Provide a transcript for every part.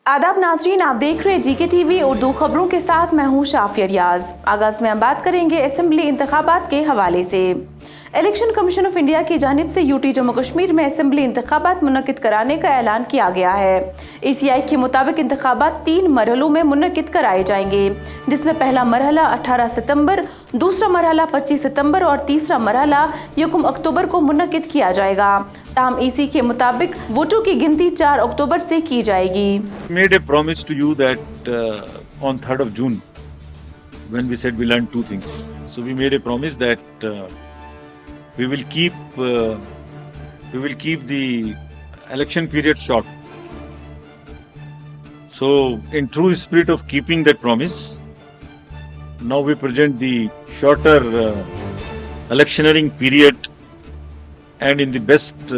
आदाब नाज़रीन, आप देख रहे हैं जीके टीवी उर्दू खबरों के साथ मैं हूं शाफिया रियाज। आगाज में हम बात करेंगे असेंबली इंतखाबात के हवाले से। इलेक्शन कमीशन ऑफ इंडिया की जानिब से यूटी जम्मू कश्मीर में असेंबली इंतखाबात मुनक्किद कराने का ऐलान किया गया है। ECI के मुताबिक इंतखाबात 3 मरहलों में मुनक्किद कराए जाएंगे, जिसमें पहला मरहला 18 सितंबर, दूसरा मरहला 25 सितंबर और तीसरा मरहला 1 अक्टूबर को मुनक्किद किया जाएगा। ताहम EC के मुताबिक वोटों की गिनती 4 अक्टूबर से की जाएगी। Made a promise to you that on 3rd of June, when we said we learned 2 things. So we made a promise that we will keep the election period short. So in true spirit of keeping that promise, now we present the shorter electioneering period and in the best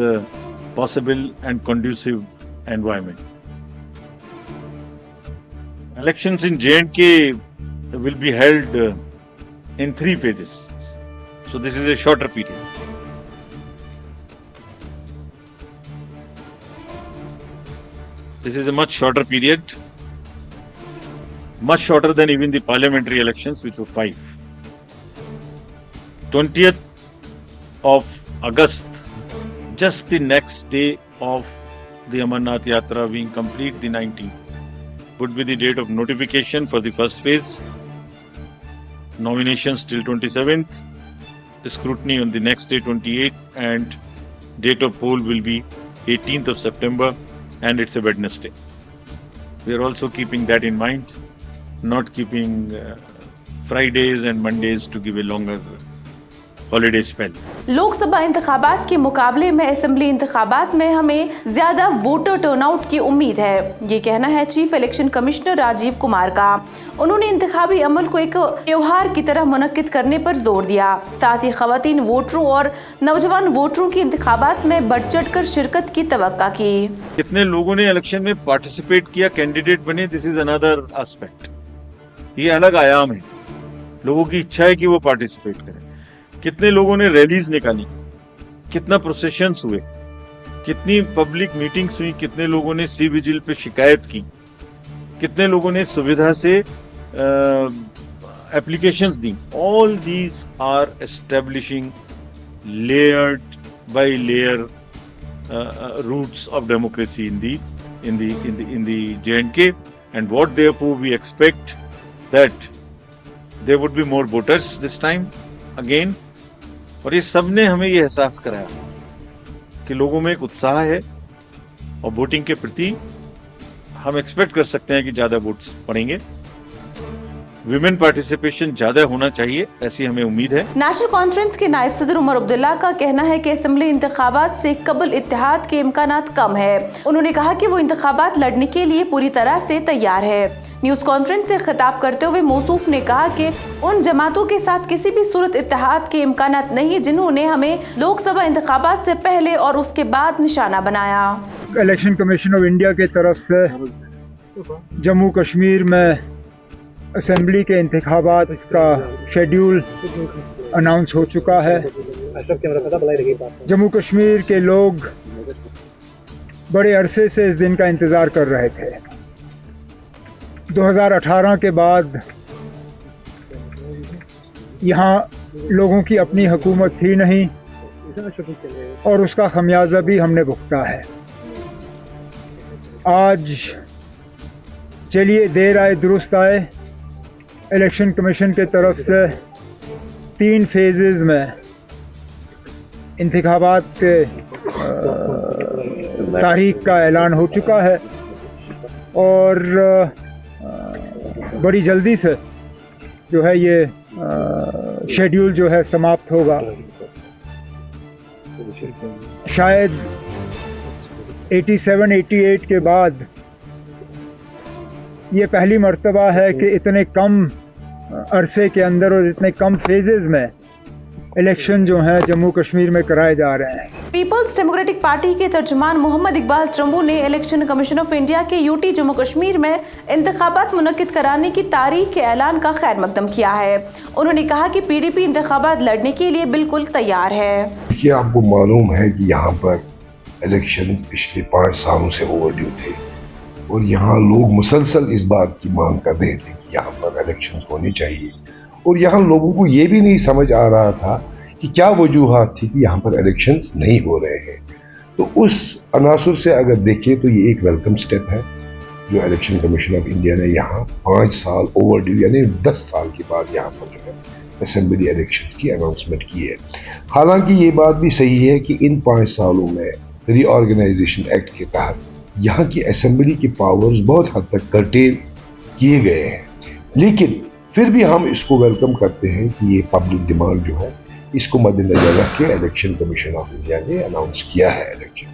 possible and conducive environment. Elections in J&K will be held in 3 phases. So this is a shorter period. This is a much shorter period, much shorter than even the parliamentary elections, which were 5. 20th of August, just the next day of the Amarnath Yatra being complete, the 19th, would be the date of notification for the first phase. Nominations till 27th, scrutiny on the next day 28th, and date of poll will be 18th of September, and it's a Wednesday. We are also keeping that in mind, not keeping Fridays and Mondays to give a longer holiday spell. Lok Sabha इंतखाबात के मुकाबले में assembly इंतखाबात में हमें ज्यादा voter turnout की उम्मीद है, ये कहना है chief election commissioner Rajiv Kumar का। उन्होंने इंतखाबी अमल को एक त्योहार की तरह मुनक्किद करने पर जोर दिया। साथ ही खवातीन वोटरों और नौजवान वोटरों की इंतखाबात में बढ़ चढ़ कर शिरकत की तवक्का की। कितने लोगों ने इलेक्शन में पार्टिसिपेट किया, कैंडिडेट बने, दिस इज अनदर एस्पेक्ट। ये अलग आयाम है, लोगों की इच्छा है कि वो पार्टिसिपेट करें। कितने लोगों ने रैलीज निकाली, कितना प्रोसेशंस हुए, कितनी पब्लिक मीटिंग्स हुई, कितने लोगों ने सी विजिल पे शिकायत की, कितने लोगों ने सुविधा से एप्लीकेशंस दी। All these are establishing layered by layer roots of democracy in the J&K, and what therefore we expect that there would be more voters this time again. और ये सब ने हमें ये एहसास कराया कि लोगों में एक उत्साह है और वोटिंग के प्रति हम एक्सपेक्ट कर सकते हैं कि ज्यादा वोट्स पड़ेंगे। विमेन पार्टिसिपेशन ज्यादा होना चाहिए, ऐसी हमें उम्मीद है। नेशनल कॉन्फ्रेंस के नायब सदर उमर अब्दुल्ला का कहना है कि असेंबली इंतखाबात से कबल इत्तेहाद के इम्कानात कम है। उन्होंने कहा कि वो इंतखाबात लड़ने के लिए पूरी तरह से तैयार है। न्यूज कॉन्फ्रेंस से खिताब करते हुए मौसूफ ने कहा कि उन जमातों के साथ किसी भी सूरत इत्तेहाद के इम्कानात नहीं जिन्होंने हमें लोकसभा इंतखाबात से पहले और उसके बाद निशाना बनाया। इलेक्शन कमीशन ऑफ इंडिया की तरफ से जम्मू कश्मीर में असेंबली के इंतखाबात का शेड्यूल अनाउंस हो चुका है। जम्मू कश्मीर के लोग बड़े अरसे से इस दिन का इंतज़ार कर रहे थे। 2018 के बाद यहाँ लोगों की अपनी हुकूमत थी नहीं और उसका खमियाजा भी हमने भुगता है। आज चलिए देर आए दुरुस्त आए, इलेक्शन कमीशन के तरफ से 3 फेजेस में इंतखाबात के तारीख का ऐलान हो चुका है और बड़ी जल्दी से जो है ये शेड्यूल जो है समाप्त होगा। शायद 87-88 के बाद ये पहली मर्तबा है कि इतने कम अरसे के अंदर और इतने कम फेजेस में इलेक्शन जो हैं जम्मू कश्मीर में कराए जा रहे हैं। पीपल्स डेमोक्रेटिक पार्टी के तर्जुमान मोहम्मद इकबाल त्रंबू ने इलेक्शन कमीशन ऑफ इंडिया के यूटी जम्मू कश्मीर में इंतखाबात मुनक्किद कराने की तारीख के ऐलान का खैर मकदम किया है। उन्होंने कहा कि PDP इंतखाबात लड़ने के लिए बिल्कुल तैयार है। देखिए, आपको मालूम है कि यहाँ पर इलेक्शन पिछले 5 सालों से ओवरड्यू थे। और यहाँ लोग मुसलसल इस बात की मांग कर रहे थे कि यहाँ पर इलेक्शंस होने चाहिए, और यहाँ लोगों को ये भी नहीं समझ आ रहा था कि क्या वजूहात थी कि यहाँ पर इलेक्शंस नहीं हो रहे हैं। तो उस अनासुर से अगर देखें तो ये एक वेलकम स्टेप है जो इलेक्शन कमीशन ऑफ इंडिया ने यहाँ 5 साल ओवरड्यू यानी 10 साल के बाद यहाँ पर जो है असेंबली इलेक्शंस की अनाउंसमेंट की है। हालांकि ये बात भी सही है कि इन 5 सालों में रीऑर्गेनाइजेशन एक्ट के तहत यहाँ की असेंबली के पावर्स बहुत हद तक कर्टेल किए गए हैं, लेकिन फिर भी हम इसको वेलकम करते हैं कि ये पब्लिक डिमांड जो है इसको मद्देनजर रख के इलेक्शन कमीशन ऑफ इंडिया ने अनाउंस किया है इलेक्शन।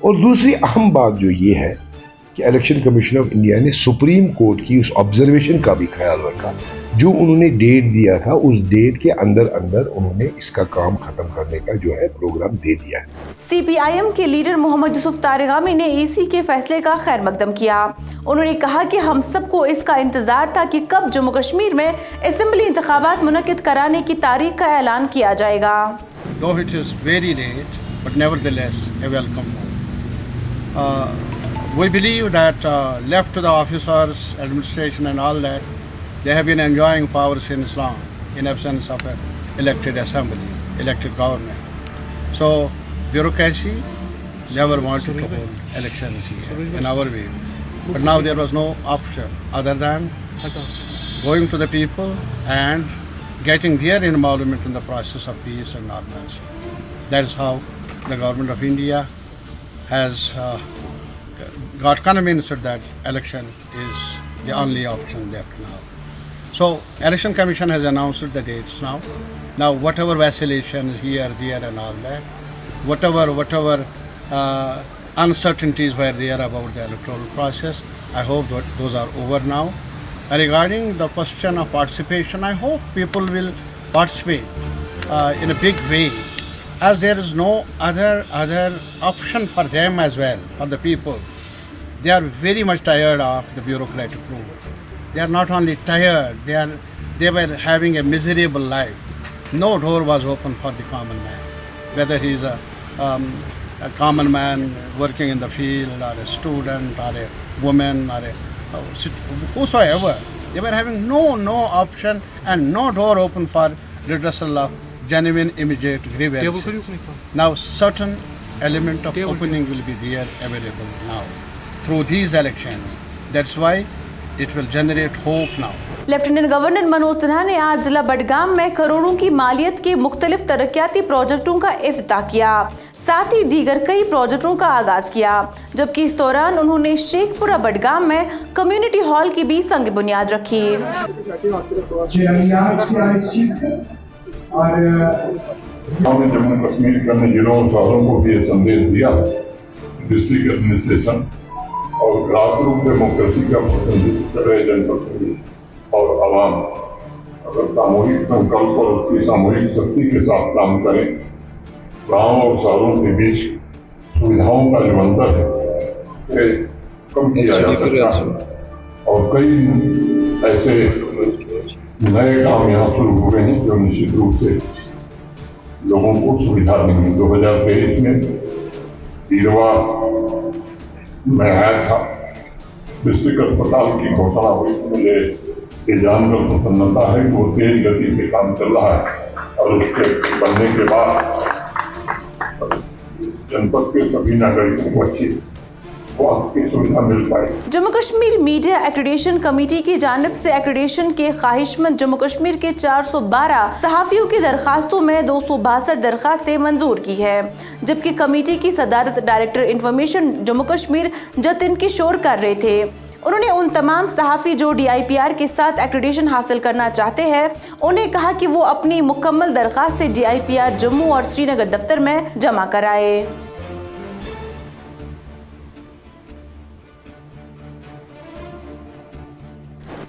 और दूसरी अहम बात जो ये है कि इलेक्शन कमीशन ऑफ इंडिया ने सुप्रीम कोर्ट की उस ऑब्जर्वेशन का भी ख्याल रखा जो उन्होंने डेट दिया था, उस डेट के अंदर अंदर उन्होंने इसका काम खत्म करने का जो है प्रोग्राम दे दिया है। CPIM के लीडर मोहम्मद यूसुफ तारिगामी ने EC के फैसले का खैर मकदम किया। उन्होंने कहा कि हम सबको इसका इंतजार था कि कब जम्मू कश्मीर में असेंबली इंतखाबात मुनक्किद कराने की तारीख का ऐलान किया जाएगा। Though it is very late, but nevertheless a welcome move. We believe that left to the officers, administration and all that, they have been enjoying power since long in absence of an elected assembly, elected government. So bureaucracy never wanted to hold elections here in our view. But now there was no option other than going to the people and getting their involvement in the process of peace and normalcy. That is how the government of India has got convinced that election is the only option left now. So election commission has announced the dates now. Now whatever vacillations here, there and all that, whatever uncertainties were there about the electoral process, I hope that those are over now. Regarding the question of participation, I hope people will participate in a big way, as there is no other option for them as well, for the people. They are very much tired of the bureaucratic rule. They are not only tired, they were having a miserable life. No door was open for the common man, whether he is a common man working in the field, or a student, or a woman, or whosoever. They were having no option and no door open for redressal of genuine immediate grievances. Now certain element of opening will be there available now through these elections. That's why it will generate hope now. Lieutenant governor Manoj Sinha ने आज जिला बडगाम में करोड़ों की मालियत के मुख्तलिफ तरक्याती प्रोजेक्टों का इफ्तिताह किया, साथ ही दीगर कई प्रोजेक्टों का आगाज किया, जबकि इस दौरान उन्होंने शेखपुरा बडगाम में कम्युनिटी हॉल की भी संग बुनियाद रखी। जम्मू कश्मीर के अन्य जिलों और शहरों को भी संदेश दिया डिस्ट्रिक्ट एडमिनिस्ट्रेशन और ग्रास रूट डेमोक्रेसी का प्रतिनिधित्व कर रहे जनप्रतिनिधि और आवाम अगर सामूहिक संकल्प और उसकी सामूहिक शक्ति के साथ काम करें, गांव और शहरों के बीच सुविधाओं का जो अंतर है कम किया जा सकता है। और कई ऐसे नए काम यहाँ शुरू हुए हैं जो निश्चित रूप से लोगों को सुविधा देंगे। 2023 में ईरवा में आया था, डिस्ट्रिक्ट अस्पताल की घोषणा हुई। मुझे ये जानकर प्रसन्नता है कि वो तेज गति से काम चल रहा है और उसके बनने के बाद जनपद के सभी नागरिकों को अच्छी स्वास्थ्य की सुविधा मिल पाएगी। Jammu Kashmir media accreditation committee की जानिब से एक्रेडिटेशन के ख्वाहिशमंद जम्मू कश्मीर के 412 सहाफियों की दरखास्तों में 262 दरखास्तें मंजूर की है, जबकि कमेटी की सदारत डायरेक्टर इंफॉर्मेशन जम्मू कश्मीर जतिन किशोर कर रहे थे। उन्होंने उन तमाम सहाफ़ी जो DIPR के साथ एक्रेडिटेशन हासिल करना चाहते हैं उन्हें कहा कि वो अपनी मुकम्मल दरखास्तें DIPR जम्मू और श्रीनगर दफ्तर में जमा कराए।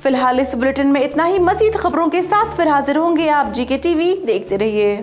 फिलहाल इस बुलेटिन में इतना ही। मज़ीद खबरों के साथ फिर हाजिर होंगे आप GK TV, देखते रहिए।